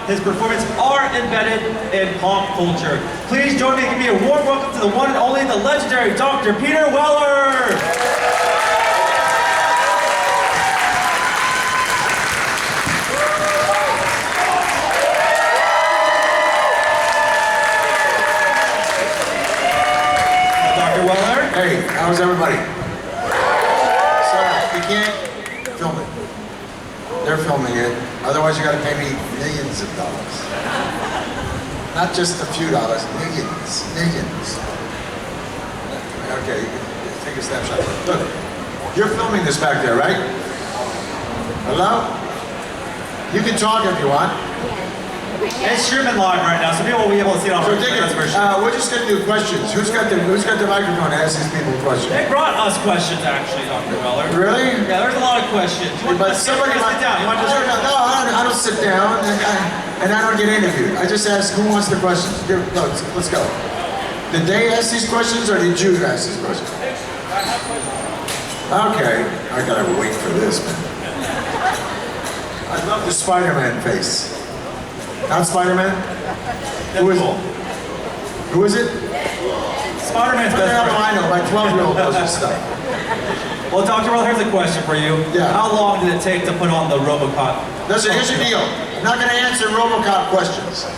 his performance are embedded in pop culture. Please join me and give me a warm welcome to the one and only, the legendary Dr. Peter Weller. Hey, how's everybody? Sorry, you can't film it. They're filming it. Otherwise, you got to pay me millions of dollars. Not just a few dollars, millions, millions. Okay, take a snapshot. Look, you're filming this back there, right? Hello? You can talk if you want. It's streaming live right now, so people will be able to see it on so we're just going to do questions. Who's got the microphone to ask these people questions? They brought us questions, actually, Dr. Weller. Really? Yeah, there's a lot of questions. But somebody might sit down. You want to no, I don't sit down, and I don't get interviewed. I just ask who wants the questions. No, let's go. Did they ask these questions, or did you ask these questions? Okay, I gotta wait for this, man. I love the Spider-Man face. Not Spider-Man? Who is it? Who is it? Spider-Man's best friend. I know, my 12-year-old knows this stuff. Well, Dr. Well, here's a question for you. Yeah. How long did it take to put on the RoboCop? Listen, here's the deal. I'm not going to answer RoboCop questions.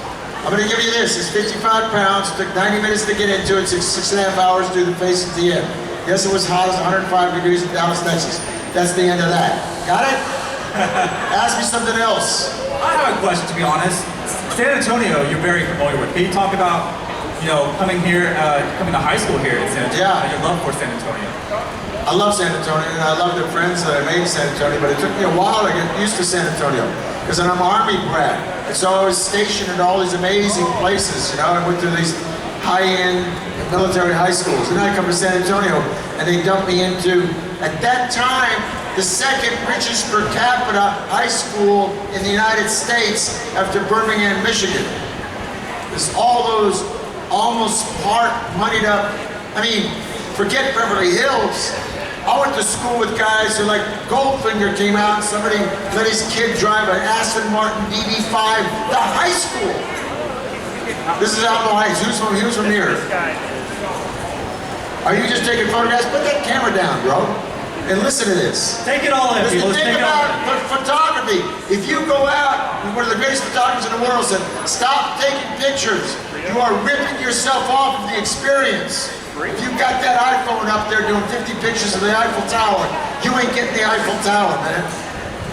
I'm going to give you this. It's 55 pounds. It took 90 minutes to get into it. It took 6.5 hours to do the face at the end. Yes, it was hot as 105 degrees in Dallas, Texas. That's the end of that. Got it? Ask me something else. I have a question, to be honest. San Antonio, you're very familiar with. Can you talk about, coming here, coming to high school here in San Antonio, and your love for San Antonio? I love San Antonio, and I love the friends that I made in San Antonio, but it took me a while to get used to San Antonio, because I'm an Army brat. And so I was stationed at all these amazing places, I went to these high-end military high schools, and then I come to San Antonio, and they dumped me into, at that time, the second richest per capita high school in the United States after Birmingham, Michigan. There's all those almost moneyed up, forget Beverly Hills. I went to school with guys who Goldfinger came out and somebody let his kid drive an Aston Martin DB5 to high school. This is Alamo Heights. Who's from here? Are you just taking photographs? Put that camera down, bro. And listen to this. Take it all in, people. Think about photography. If you go out, one of the greatest photographers in the world said, stop taking pictures. You are ripping yourself off of the experience. If you've got that iPhone up there doing 50 pictures of the Eiffel Tower, you ain't getting the Eiffel Tower, man.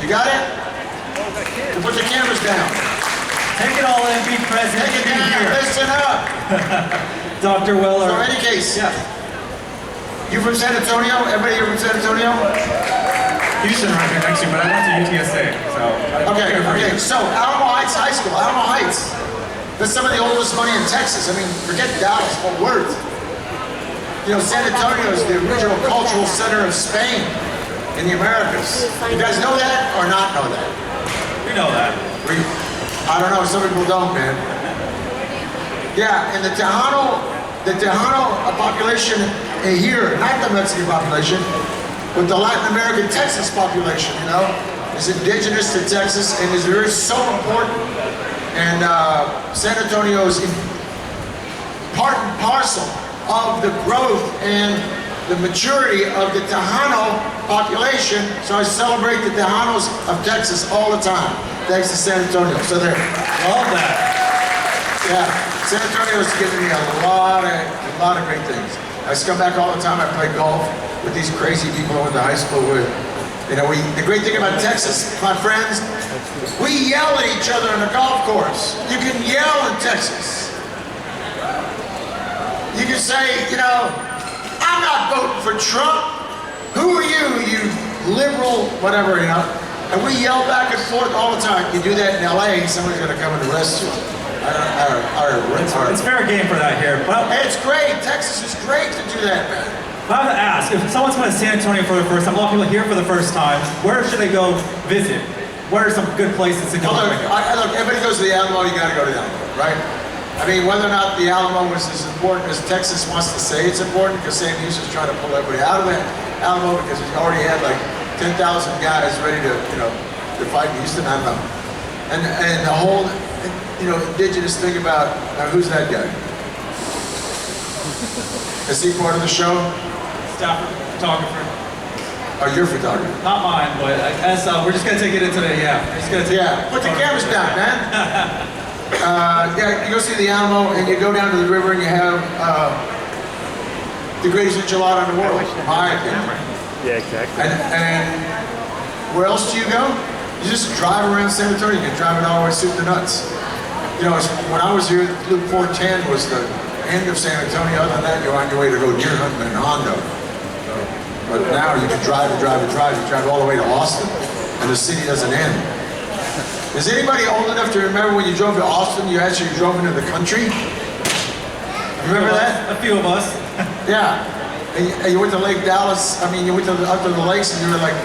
You got it? So put the cameras down. Take it all in, be present. Take it down, listen up. Dr. Weller. So in any case, yeah. You from San Antonio? Everybody here from San Antonio? Houston right here next to you, but I went to UTSA, so. Okay, so Alamo Heights High School, Alamo Heights. That's some of the oldest money in Texas. Forget Dallas, Fort Worth. San Antonio is the original cultural center of Spain in the Americas. You guys know that or not know that? We know that. I don't know, some people don't, man. Yeah, and the Tejano population here, not the Mexican population, but the Latin American Texas population, is indigenous to Texas and is so important. And San Antonio is part and parcel of the growth and the maturity of the Tejano population. So I celebrate the Tejanos of Texas all the time, thanks to San Antonio. So there. Love that. Yeah, San Antonio has given me a lot of great things. I just come back all the time. I play golf with these crazy people I went to high school with. The great thing about Texas, my friends, we yell at each other on the golf course. You can yell in Texas. You can say, I'm not voting for Trump. Who are you, you liberal, whatever, And we yell back and forth all the time. You do that in LA, somebody's gonna come and arrest you. It's fair game for that here. But hey, it's great. Texas is great to do that, man. I have to ask, if someone's going to San Antonio for the first time, a lot of people here for the first time, where should they go visit? What are some good places to go? Look, everybody goes to the Alamo, you gotta go to the Alamo, right? Whether or not the Alamo was as important as Texas wants to say it's important, because Sam Houston's trying to pull everybody out of that Alamo because he already had 10,000 guys ready to, to fight Houston. I don't know. And the whole, indigenous thing about, who's that guy? Is he part of the show? Staff photographer. Oh, you're a photographer. Not mine, but as we're just gonna take it into the Put the cameras down, man. You go see the Alamo, and you go down to the river, and you have the greatest enchilada in the world. My opinion. Yeah, exactly. And where else do you go? You just drive around San Antonio. You can drive it all the way soup to nuts. When I was here, Loop 410 was the end of San Antonio. Other than that, you're on your way to go deer hunting in Hondo. But now you can drive and drive and drive. You drive all the way to Austin, and the city doesn't end. Is anybody old enough to remember when you drove to Austin, you actually drove into the country? Remember that? A few of us. Yeah. And you went to Lake Dallas, you went up to the lakes, and you were like,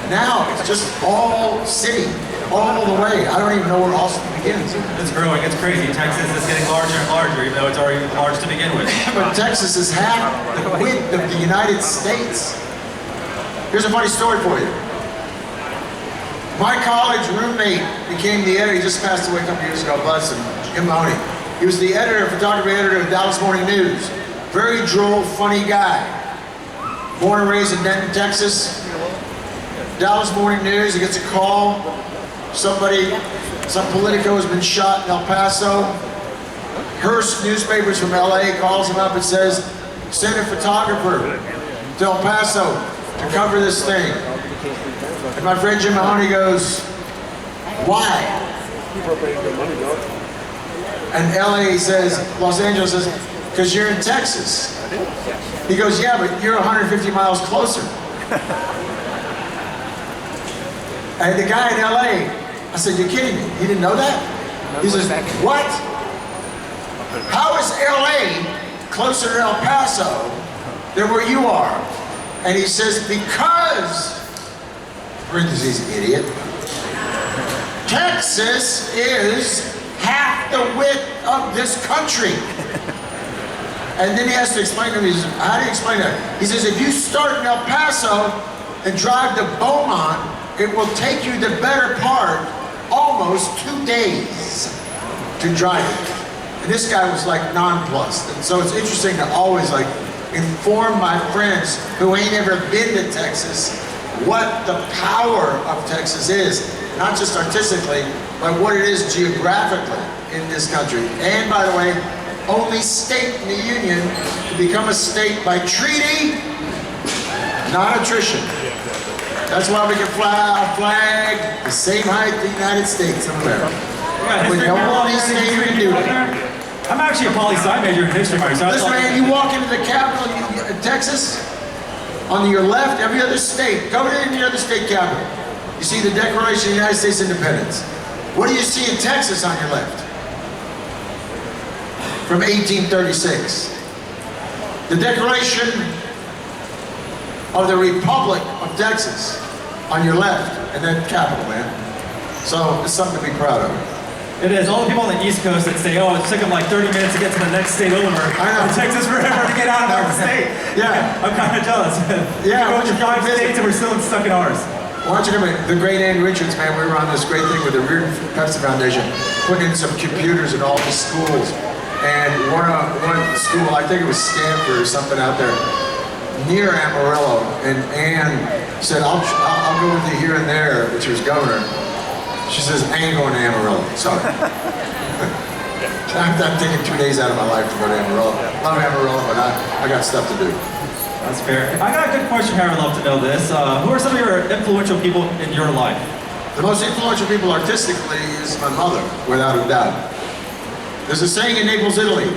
now it's just all city, all the way. I don't even know where Austin begins. It's growing, it's crazy. Texas is getting larger and larger, even though it's already large to begin with. But Texas is half the width of the United States. Here's a funny story for you. My college roommate became the editor. He just passed away a couple years ago, bless him, Jim Mahoney. He was the photography editor of Dallas Morning News. Very droll, funny guy. Born and raised in Denton, Texas. Dallas Morning News, he gets a call. Some Politico has been shot in El Paso. Hearst newspapers from LA calls him up and says, send a photographer to El Paso to cover this thing. And my friend Jim Mahoney goes, why? And LA says, Los Angeles says, because you're in Texas. He goes, yeah, but you're 150 miles closer. And the guy in LA, I said, you're kidding me? He didn't know that? He says, what? How is LA closer to El Paso than where you are? And he says, because, parentheses, idiot, Texas is half the width of this country. And then he has to explain to me, he says, how do you explain that? He says, if you start in El Paso and drive to Beaumont, it will take you the better part, almost 2 days to drive it. And this guy was like nonplussed. And so it's interesting to always inform my friends who ain't ever been to Texas what the power of Texas is, not just artistically, but what it is geographically in this country. And by the way, only state in the Union to become a state by treaty, not attrition. That's why we can fly our flag the same height the United States of America. When no one these things can do it. I'm actually a poli-sci major in history myself. Listen, man, you walk into the capital of Texas, on your left, every other state, go to any other state capital. You see the Declaration of the United States Independence. What do you see in Texas on your left? From 1836. The Declaration of the Republic of Texas on your left, and then capital, man. So it's something to be proud of. It is. All the people on the East Coast that say, oh, it took them like 30 minutes to get to the next state over. I know. It takes us forever to get out of our state. Yeah. I'm kind of jealous. Yeah, we go to 5 states and we're still stuck in ours. Why don't you come in? The great Ann Richards, man, we were on this great thing with the Reardon Pepsi Foundation, putting in some computers in all the schools. And one school, I think it was Stanford or something out there, near Amarillo, and Ann said, I'll go with you here and there, which was governor. She says, I ain't going to Amarillo, sorry. I'm taking 2 days out of my life to go to Amarillo. Love Amarillo, but I got stuff to do. That's fair. I got a good question here. I'd love to know this. Who are some of your influential people in your life? The most influential people artistically is my mother, without a doubt. There's a saying in Naples, Italy,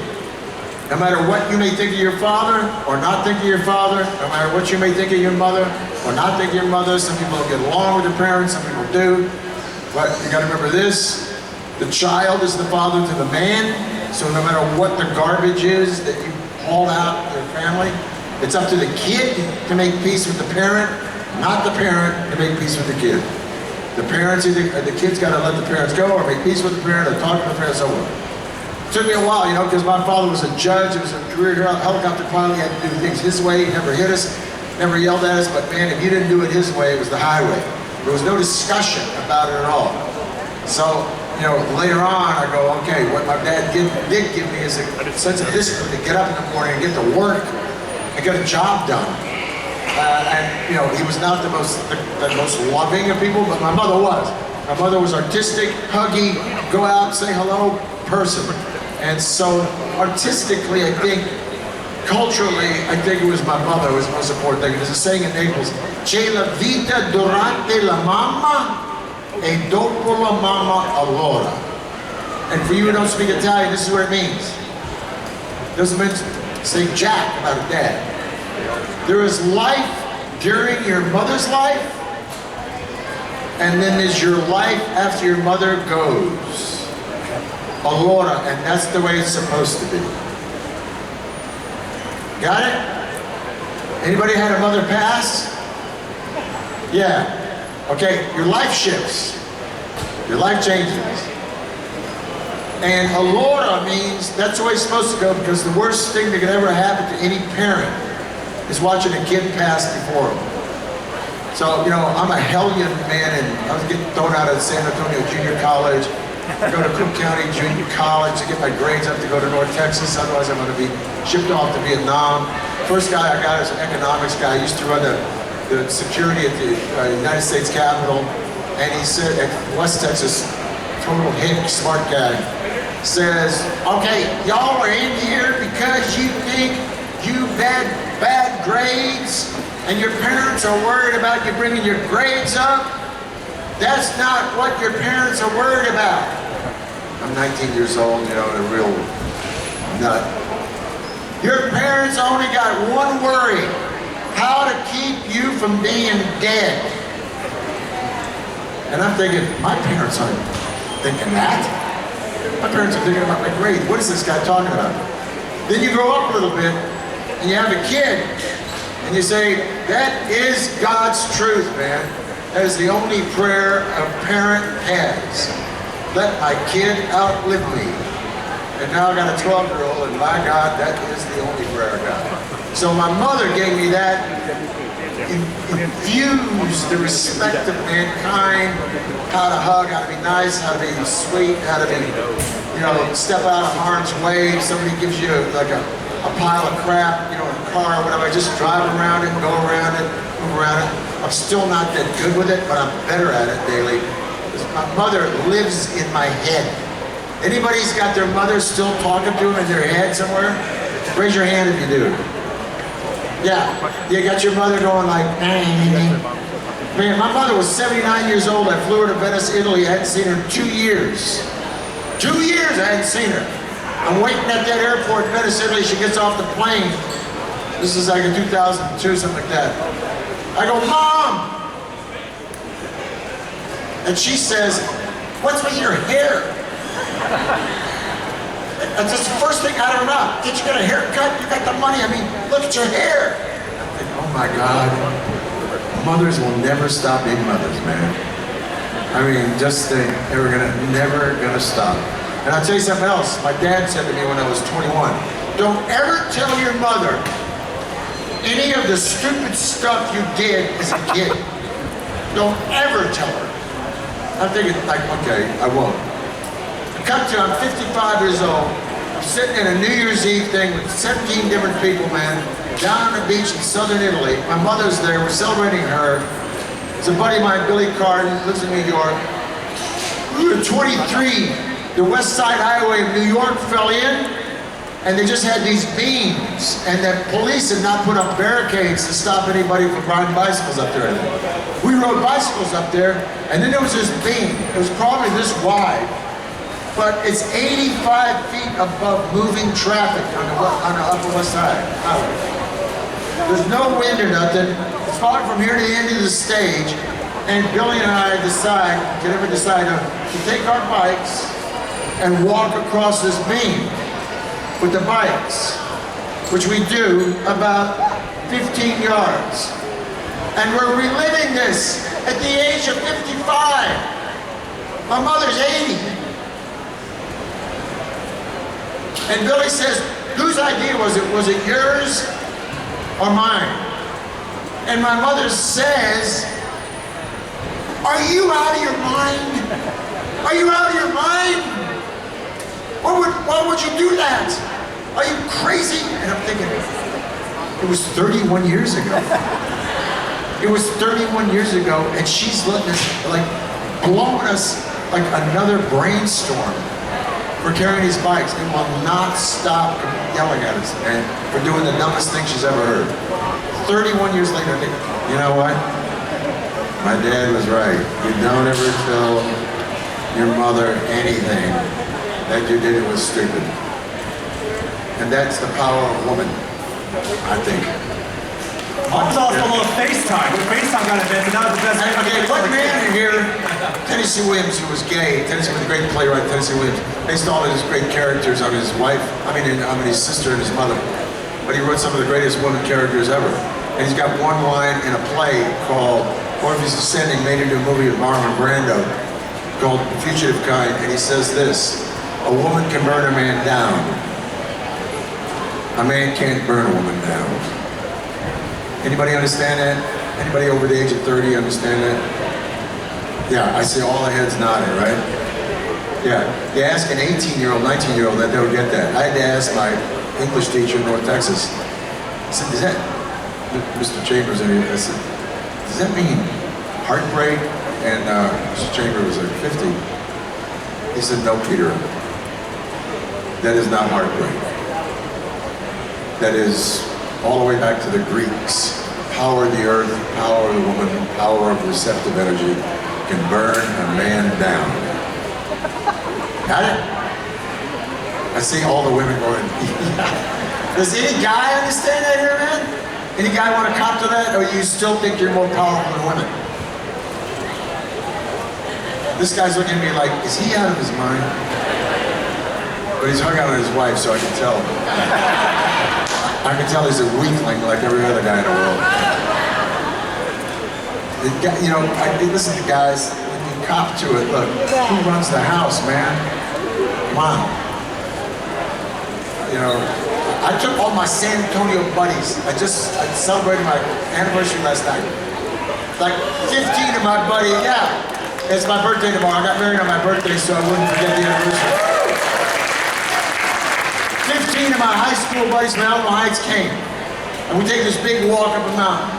no matter what you may think of your father or not think of your father, no matter what you may think of your mother or not think of your mother, some people don't get along with their parents, some people do. But you gotta remember this, the child is the father to the man, so no matter what the garbage is that you haul out of your family, it's up to the kid to make peace with the parent, not the parent to make peace with the kid. The parents, the kid's gotta let the parents go or make peace with the parent or talk to the parent, so on. It took me a while, because my father was a judge, he was a career helicopter pilot, he had to do things his way, he never hit us, never yelled at us, but man, if you didn't do it his way, it was the highway. There was no discussion about it at all. So you know, later on, I go, okay, what my dad did give me is a sense of discipline to get up in the morning and get to work and get a job done. And you know, he was not the most loving of people, but my mother was. My mother was artistic, huggy, go out, say hello person. And so artistically, I think, culturally, I think it was my mother who was the most important thing. There's a saying in Naples, "C'è la vita durante la mamma e dopo la mamma allora." And for you who don't speak Italian, this is what it means. It doesn't mean say jack about a dad. There is life during your mother's life, and then there's your life after your mother goes. Allora, and that's the way it's supposed to be. Got it? Anybody had a mother pass? Yeah. Okay, your life shifts. Your life changes. And allora means that's the way it's supposed to go, because the worst thing that could ever happen to any parent is watching a kid pass before him. So, you know, I'm a hellion man, and I was getting thrown out of San Antonio Junior College. I go to Cook County Junior College to get my grades up to go to North Texas, otherwise I'm going to be shipped off to Vietnam. First guy I got is an economics guy. I used to run the security at the United States Capitol, and he said, at West Texas, total hick, smart guy, says, okay, y'all are in here because you think you've had bad grades and your parents are worried about you bringing your grades up. That's not what your parents are worried about. I'm 19 years old, you know, and a real nut. Your parents only got one worry: how to keep you from being dead. And I'm thinking, my parents aren't thinking that. My parents are thinking about my grades. What is this guy talking about? Then you grow up a little bit, and you have a kid, and you say, that is God's truth, man. That is the only prayer a parent has. Let my kid outlive me. And now I got a 12-year-old, and my God, that is the only prayer I got. So my mother gave me that, infused the respect of mankind, how to hug, how to be nice, how to be sweet, how to be, you know, step out of harm's way. If somebody gives you like a pile of crap, you know, in a car or whatever, I just drive around it, go around it, move around it. I'm still not that good with it, but I'm better at it daily. My mother lives in my head. Anybody's got their mother still talking to them in their head somewhere? Raise your hand if you do. Yeah, you got your mother going like, man, my mother was 79 years old. I flew her to Venice, Italy. I hadn't seen her in 2 years. 2 years I hadn't seen her. I'm waiting at that airport in Venice, Italy. She gets off the plane. This is like in 2002, something like that. I go, Mom! And she says, what's with your hair? That's just the first thing out of her mouth. Did you get a haircut? You got the money. I mean, look at your hair. I think, oh my God. Mothers will never stop being mothers, man. I mean, just think, they were never gonna stop. And I'll tell you something else. My dad said to me when I was 21, don't ever tell your mother any of the stupid stuff you did as a kid. Don't ever tell her. I'm thinking, like, okay, I won't. I'm 55 years old. I'm sitting in a New Year's Eve thing with 17 different people, man, down on the beach in southern Italy. My mother's there. We're celebrating her. It's a buddy of mine, Billy Carden, lives in New York. We were 23. The West Side Highway of New York fell in, and they just had these beams, and the police had not put up barricades to stop anybody from riding bicycles up there. We rode bicycles up there, and then there was this beam. It was probably this wide, but it's 85 feet above moving traffic on the Upper West Side Highway. There's no wind or nothing. It's probably from here to the end of the stage, and Billy and I decide to take our bikes and walk across this beam with the bikes, which we do about 15 yards. And we're reliving this at the age of 55. My mother's 80. And Billy says, whose idea was it? Was it yours or mine? And my mother says, are you out of your mind? Are you out of your mind? Why would you do that? Are you crazy? And I'm thinking, it was 31 years ago. It was 31 years ago, and she's letting us, like, blowing us like another brainstorm for carrying these bikes and will not stop yelling at us, man, for doing the dumbest thing she's ever heard. 31 years later, I think, you know what? My dad was right. You don't ever tell your mother anything that you did was stupid. And that's the power of a woman, I think. Mine was also a little FaceTime. When FaceTime got invented, that was the best. Okay, what man in here? Tennessee Williams, who was gay. Tennessee was a great playwright, Tennessee Williams. Based all of his great characters on his wife, his sister and his mother. But he wrote some of the greatest women characters ever. And he's got one line in a play called Orpheus Ascending, made into a movie with Marlon Brando, called The Fugitive Kind, and he says this: a woman can burn a man down. A man can't burn a woman down. Anybody understand that? Anybody over the age of 30 understand that? Yeah, I see all the heads nodding, right? Yeah, you ask an 18-year-old, 19-year-old that they'll get that. I had to ask my English teacher in North Texas. I said, does that, Mr. Chambers, I said, does that mean heartbreak? And Mr. Chambers was like 50. He said, no, Peter, that is not heartbreak. That is all the way back to the Greeks. Power of the earth, power of the woman, power of receptive energy can burn a man down. Got it? I see all the women going, yeah. Does any guy understand that here, man? Any guy want to cop to that? Or you still think you're more powerful than women? This guy's looking at me like, is he out of his mind? But he's hung out with his wife, so I can tell. I can tell he's a weakling like every other guy in the world. You know, listen to guys, when you cop to it, look, who runs the house, man? Come on. You know, I took all my San Antonio buddies. I celebrated my anniversary last night. Like 15 of my buddies, yeah. It's my birthday tomorrow. I got married on my birthday, so I wouldn't forget the anniversary. 15 of my high school buddies from Alamo Heights came. And we take this big walk up a mountain.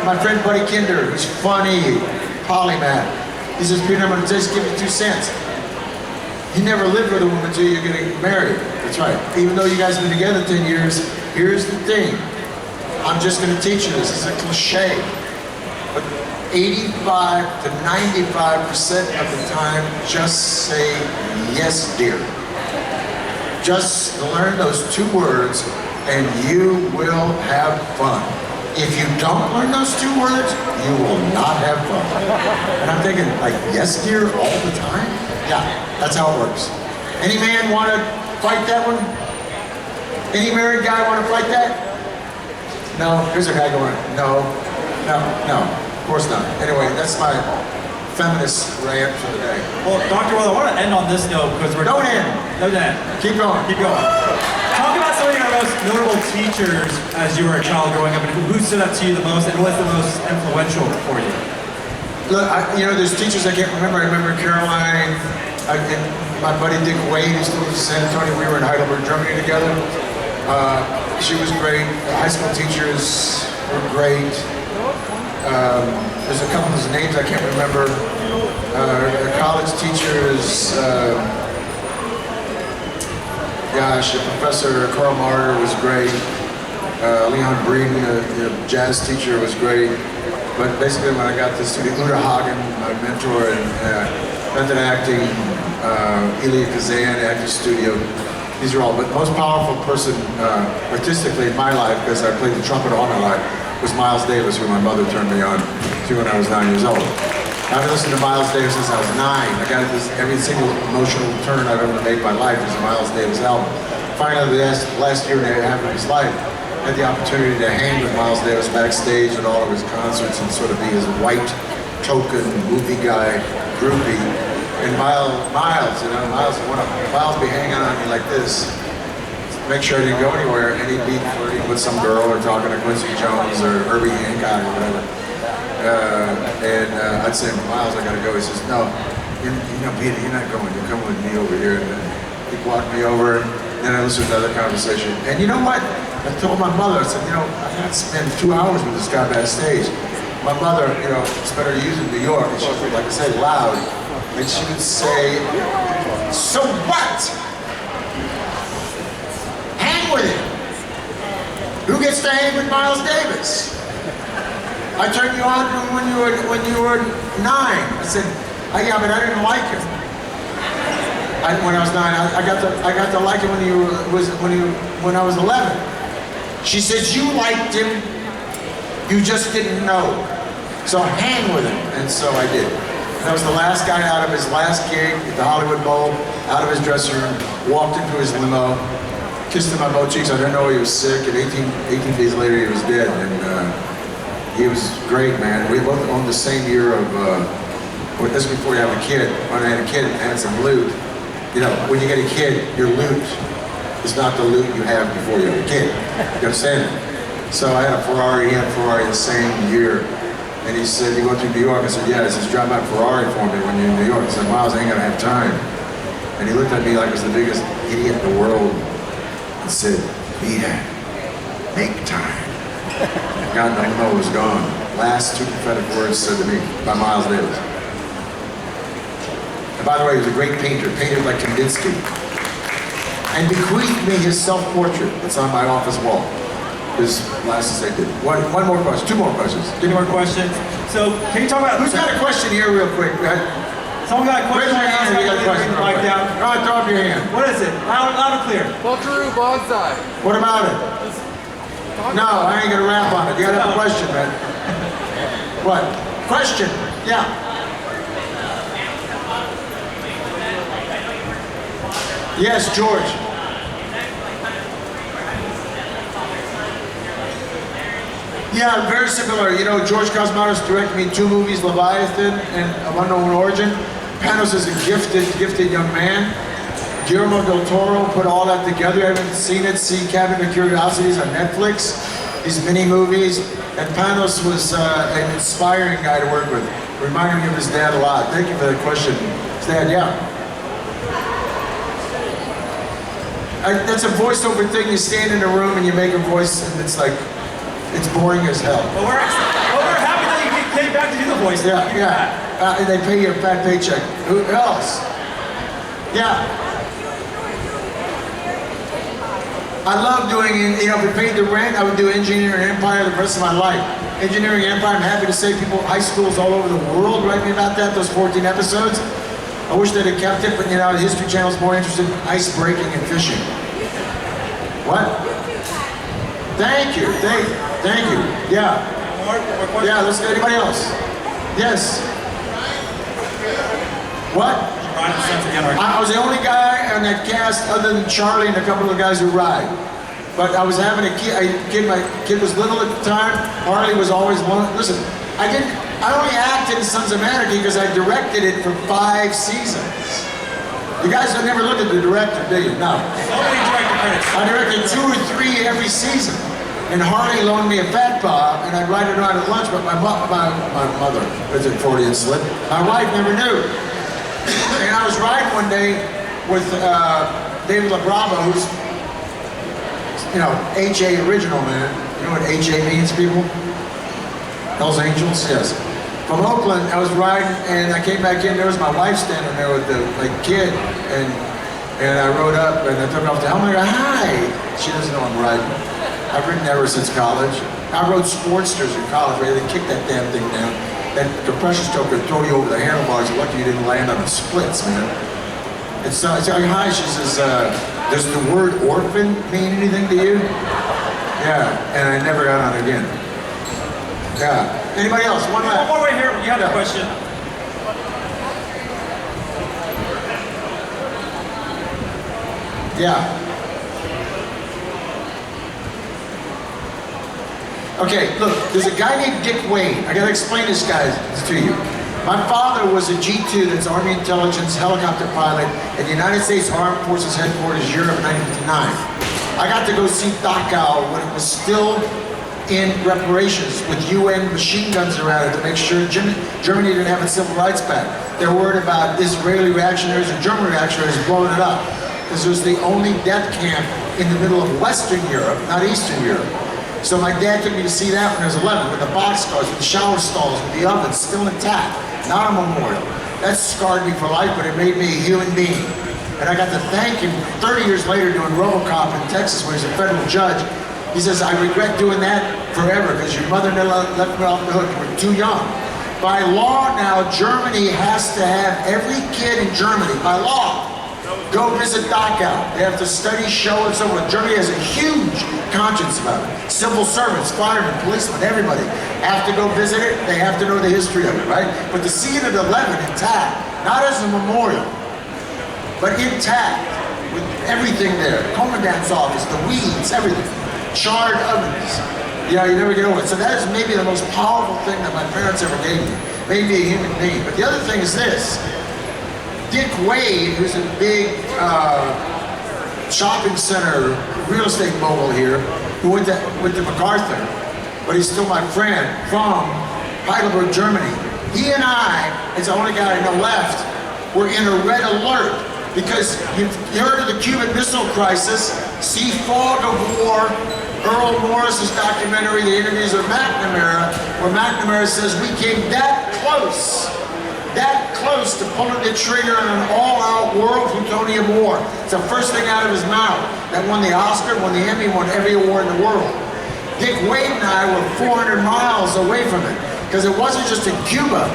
My friend Buddy Kinder, who's funny, polymath. He says, Peter, I'm going to just give you 2 cents. You never lived with a woman until you're getting married. That's right. Even though you guys have been together 10 years, here's the thing. I'm just going to teach you this. It's a cliche. But 85 to 95% of the time, just say, yes, dear. Just learn those 2 words and you will have fun. If you don't learn those 2 words, you will not have fun. And I'm thinking, like, yes, dear, all the time? Yeah, that's how it works. Any man want to fight that one? Any married guy want to fight that? No, here's a guy going, no, of course not. Anyway, that's my feminist rant for the day. Well, Dr. Will, I want to end on this note because we're... Don't end. Don't end. Keep going. Keep going. Talk about some of your most notable teachers as you were a child growing up, and who stood out to you the most, and who was the most influential for you? Look, you know, there's teachers I can't remember. I remember Caroline, and my buddy Dick Wade, who still lives in San Antonio. We were in Heidelberg, Germany together. She was great. High school teachers were great. There's a couple of names I can't remember. The college teachers, gosh, Professor Carl Marder was great. Leon Breeden, the jazz teacher, was great. But basically, when I got to study, Uta Hagen, my mentor in method acting, Elia Kazan, acting studio. These are all, but the most powerful person artistically in my life, because I played the trumpet all my life, was Miles Davis, who my mother turned me on to when I was 9 years old. I've been listening to Miles Davis since I was 9. I got this, every single emotional turn I've ever made in my life is a Miles Davis album. Finally, the last year and a half of his life, I had the opportunity to hang with Miles Davis backstage at all of his concerts and sort of be his white token movie guy groupie. And Miles, you know, Miles be hanging on me like this, make sure I didn't go anywhere, and he'd be flirting with some girl or talking to Quincy Jones or Herbie Hancock or whatever. And I'd say, Miles, I gotta go. He says, no, you know, Peter, you're not going. You're coming with me over here. And then he walked me over. And then I listened to another conversation. And you know what? I told my mother, I said, you know, I had to spend 2 hours with this guy backstage. My mother, you know, spent her youth in New York, and she was, like I said, loud. And she would say, so what? Hang with him. Who gets to hang with Miles Davis? I turned you on when you were 9. I said, oh, yeah, but I didn't like him. When I was 9, I got to like him when I was 11. She says, you liked him, you just didn't know. So hang with him, and so I did. That was the last guy out of his last gig at the Hollywood Bowl, out of his dressing room, walked into his limo, kissed him on both cheeks. I didn't know he was sick, and 18 days later he was dead. And he was great, man. We both owned the same year of, this is before you have a kid. When I had a kid and had some loot, you know, when you get a kid, your loot is not the loot you have before you have a kid. You understand? So I had a Ferrari, he had a Ferrari the same year. And he said, you go to New York? I said, yeah. He says, drive my Ferrari for me when you're in New York. I said, Miles, I ain't gonna have time. And he looked at me like I was the biggest idiot in the world and said, Peter, make time. God, I know it was gone. Last 2 prophetic words said to me by Miles Davis. And by the way, he was a great painter, painted like Kandinsky. And bequeathed me his self-portrait that's on my office wall. His glasses I did. One more question, 2 more questions. Any more questions? So, can you talk about... Who's got a question here real quick? Someone got a question? Raise your hand if you got a question. All right, throw up your hand. What is it? Loud and clear. Buckaroo Banzai. What about it? No, I ain't gonna rap on it. You gotta have a question, man. What? Question? Yeah. Yes, George. Yeah, very similar. You know, George Cosmatos directed me 2 movies, Leviathan and Of Unknown Origin. Panos is a gifted young man. Guillermo del Toro put all that together. I haven't seen it. See Cabinet of Curiosities on Netflix. These mini movies. And Panos was an inspiring guy to work with. Reminded me of his dad a lot. Thank you for that question. His dad, yeah. That's a voiceover thing. You stand in a room and you make a voice and it's like, it's boring as hell. Well, we're happy that you came back to do the voice. Yeah, yeah. And they pay you a fat paycheck. Who else? Yeah. I love doing, you know, if we paid the rent, I would do Engineering Empire the rest of my life. Engineering Empire, I'm happy to say people, high schools all over the world write me about that, those 14 episodes. I wish they'd have kept it, but you know, the History Channel's more interested in ice breaking and fishing. What? Thank you, thank you. Yeah. More questions? Yeah, let's go. Anybody else? Yes. What? I was the only guy on that cast other than Charlie and a couple of guys who ride. But I was having a kid, my kid was little at the time. Harley was always one. Listen, I only acted in Sons of Anarchy because I directed it for 5 seasons. You guys have never looked at the director, do you? No. I directed 2 or 3 every season. And Harley loaned me a fat Bob, and I'd ride it around at lunch, but my mother was at 40 and slip. My wife never knew. And I was riding one day with David LaBravo, who's, you know, H.A. original, man. You know what H.A. means, people? Hell's Angels? Yes. From Oakland, I was riding, and I came back in, there was my wife standing there with the kid, and I rode up, and I took off the helmet, and I go, hi! She doesn't know I'm riding. I've ridden ever since college. I rode Sportsters in college, right? They kicked that damn thing down. That compression stroke could throw you over the handlebars. You're lucky you didn't land on the splits, man. And so I said, hi, she says, does the word orphan mean anything to you? Yeah, and I never got on again. Yeah. Anybody else? One last. One more right here. You had a question. Yeah. Okay, look, there's a guy named Dick Wayne. I gotta explain this guy to you. My father was a G2, that's Army Intelligence helicopter pilot at the United States Armed Forces Headquarters, Europe, 1959. I got to go see Dachau when it was still in reparations with UN machine guns around it to make sure Germany didn't have its civil rights back. they're worried about Israeli reactionaries and German reactionaries blowing it up. Because it was the only death camp in the middle of Western Europe, not Eastern Europe. So my dad took me to see that when I was 11, with the boxcars, with the shower stalls, with the ovens still intact, not a memorial. That scarred me for life, but it made me a human being. And I got to thank him 30 years later doing RoboCop in Texas when he was a federal judge. He says, I regret doing that forever because your mother never left me off the hook. You were too young. By law now, Germany has to have every kid in Germany, by law, go visit Dachau. They have to study, show, and so on. Germany has a huge conscience about it. Civil servants, firemen, policemen, everybody have to go visit it. They have to know the history of it, right? But to see it at 11 intact, not as a memorial, but intact, with everything there. Commandant's office, the weeds, everything. Charred ovens. Yeah, you never get over it. So that is maybe the most powerful thing that my parents ever gave me. Made me a human being. But the other thing is this. Dick Wade, who's a big shopping center real estate mogul here, who went to MacArthur, but he's still my friend, from Heidelberg, Germany. He and I, as the only guy I know left, were in a red alert because you heard of the Cuban Missile Crisis, see Fog of War, Earl Morris's documentary, The Interviews with McNamara, where McNamara says we came that close to pulling the trigger on an all-out world plutonium war. It's the first thing out of his mouth. That won the Oscar, won the Emmy, won every award in the world. Dick Wade and I were 400 miles away from it, because it wasn't just in Cuba.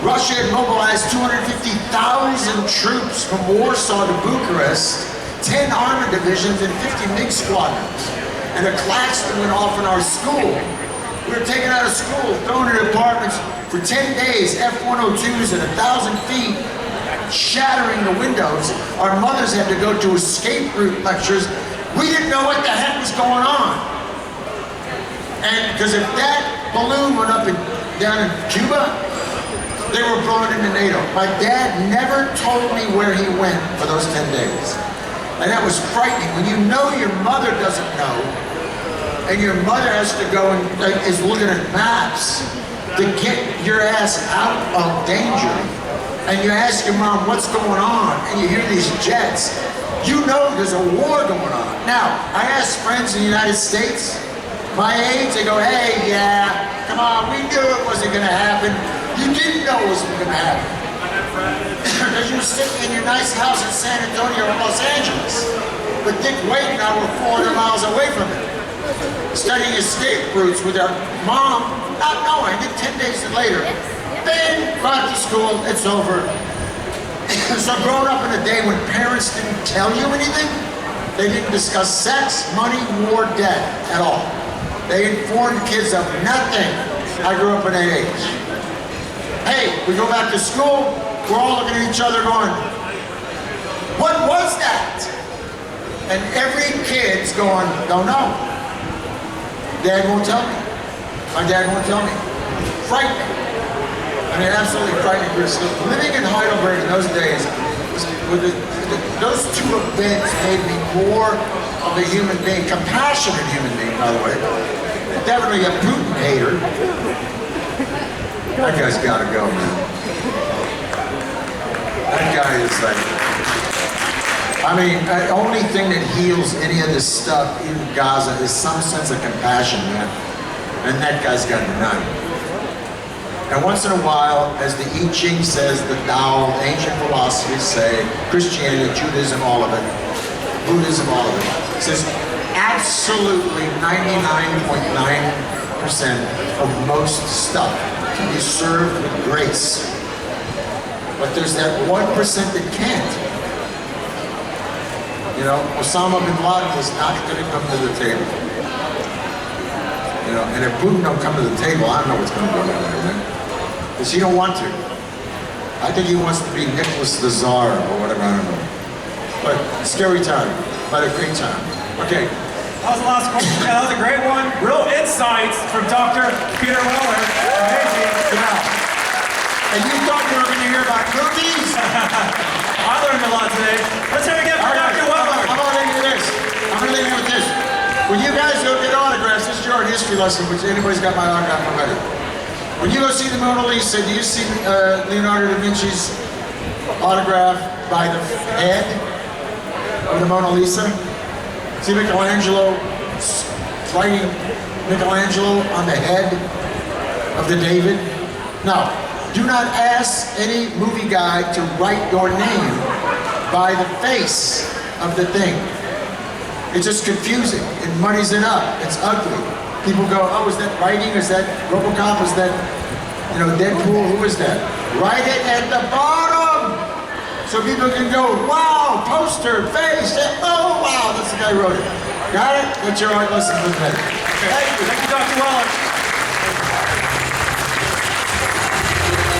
Russia had mobilized 250,000 troops from Warsaw to Bucharest, 10 armored divisions and 50 MiG squadrons. And a clash that went off in our school. We were taken out of school, thrown into apartments for 10 days, F-102s at 1,000 feet, shattering the windows. Our mothers had to go to escape route lectures. We didn't know what the heck was going on. And because if that balloon went up down in Cuba, they were blown into NATO. My dad never told me where he went for those 10 days. And that was frightening. When you know your mother doesn't know, and your mother has to go and is looking at maps to get your ass out of danger, and you ask your mom what's going on, and you hear these jets, you know there's a war going on. Now, I ask friends in the United States, my age, they go, hey, yeah, come on, we knew it wasn't going to happen. You didn't know it wasn't going to happen. Because you're sitting in your nice house in San Antonio or Los Angeles. But Dick Wade and I were 400 miles away from it, studying escape routes with our mom, not knowing. Then 10 days later, bang, back to school, it's over. So growing up in a day when parents didn't tell you anything, they didn't discuss sex, money, war, death at all. They informed kids of nothing. I grew up in that age. Hey, we go back to school, we're all looking at each other going, what was that? And every kid's going, don't know. Dad won't tell me. My dad won't tell me. Frightening. I mean, absolutely frightening. Living in Heidelberg in those days, those two events made me more of a human being, compassionate human being, by the way. Definitely a Putin hater. That guy's gotta go, man. That guy is like, I mean, the only thing that heals any of this stuff in Gaza is some sense of compassion, man. And that guy's got none. And once in a while, as the I Ching says, the Tao, ancient philosophies say, Christianity, Judaism, all of it, Buddhism, all of it, says absolutely 99.9% of most stuff can be served with grace. But there's that 1% that can't. You know, Osama bin Laden is not going to come to the table. You know, and if Putin don't come to the table, I don't know what's going to go down there, man. Because he don't want to. I think he wants to be Nicholas the Tsar or whatever, I don't know. But scary time, but a great time. Okay. That was the last question. Yeah, that was a great one. Real insights from Dr. Peter Weller. Amazing. And you thought you were going to hear about cookies? I learned a lot today. Let's hear it again for Dr. Weller. I'm going to leave you with this. I'm going to leave you with this. When you guys go get autographs, this is your art history lesson, which anybody's got my autograph already. When you go see the Mona Lisa, do you see Leonardo da Vinci's autograph by the head of the Mona Lisa? See Michelangelo writing Michelangelo on the head of the David? No. Do not ask any movie guy to write your name by the face of the thing. It's just confusing. It muddies it up. It's ugly. People go, oh, is that writing? Is that RoboCop? Is that, Deadpool? Who is that? Write it at the bottom so people can go, wow, poster, face, oh, wow, that's the guy who wrote it. Got it? That's your art lesson for today. Thank you, Dr. Waller.